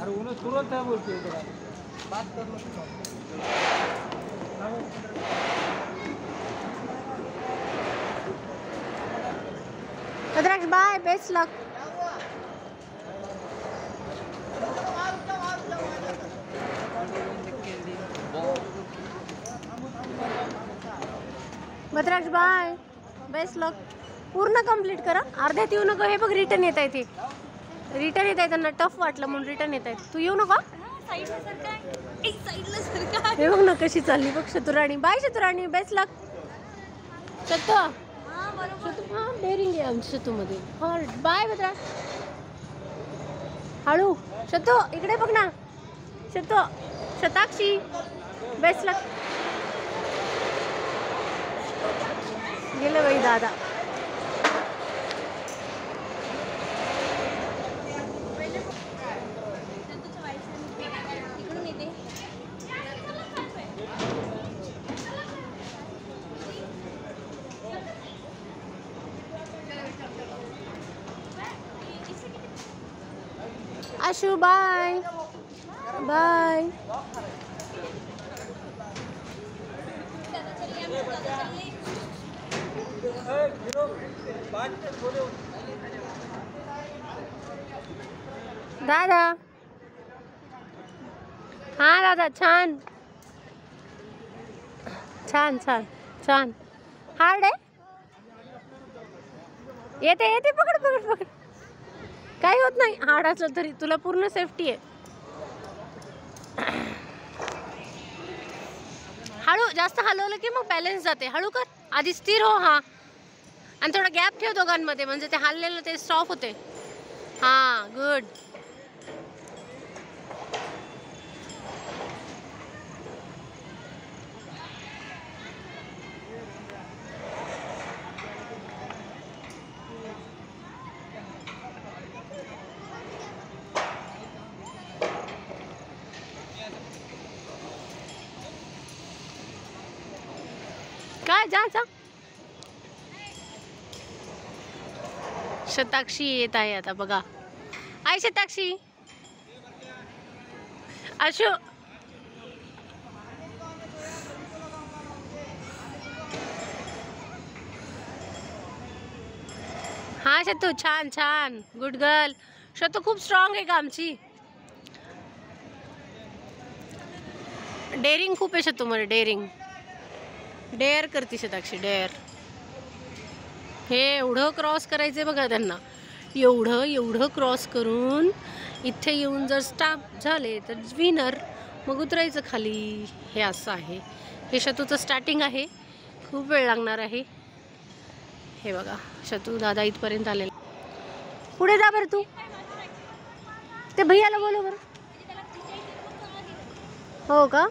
अरे उन्हें तुरंत है बोलते हैं बात कर लो। रुद्राक्ष बाय, बेस्ट लक। रुद्राक्ष बाय, बेस्ट लक। पूर्ण कंप्लीट करा, अर्ध्यात येऊ नका। हे बघ रिटर्न येत आहे, ते रिटर्न येत आहे, त्यांना टफ वाटलं म्हणून रिटर्न येत आहेत। तू येऊ नका, हे बघ ना कशी चालली बघ Shaturani. Bye Shaturani, best luck. Shatu हा डेअरिंग आहे आमच्या शतूमध्ये। हा बाय बद्रा, हळू। शतू इकडे बघ ना, शतू शताक्षी, बेस्ट लक। गेलं बाई दादा। आशु बाय बाय। दादा हाँ दादा, छान छान छान छान। हार्ड आहे, येते येते, पकड पकड पकड, काही होत नाही। हार्ड असलं तरी तुला पूर्ण सेफ्टी आहे। हळू, जास्त हलवलं की मग बॅलन्स जाते। हळू कर, आधी स्थिर हो। हा, आणि थोडा गॅप ठेव दोघांमध्ये, म्हणजे ते हललेलं ते स्टॉप होते। हां गुड। काय जा जा। शताक्षी येत आहे आता बघा। आई शताक्षी, आशु हा शतू, छान छान, गुड गर्ल। शतू खूप स्ट्रॉंग आहे का आमची, डेअरिंग खूप आहे शतू मध्ये, डेअरिंग डेअर करते शताक्षी, डेअर। हे एवढं क्रॉस करायचंय बघा त्यांना, एवढं एवढं क्रॉस करून इथे येऊन जर स्टॉप झाले तर विनर, मग उतरायचं खाली। हे असं आहे, हे शतूचं स्टार्टिंग आहे, खूप वेळ लागणार आहे। हे बघा शतू दादा इथपर्यंत आलेला। पुढे जा बरं तू, ते भैयाला बोलव बरं। हो का?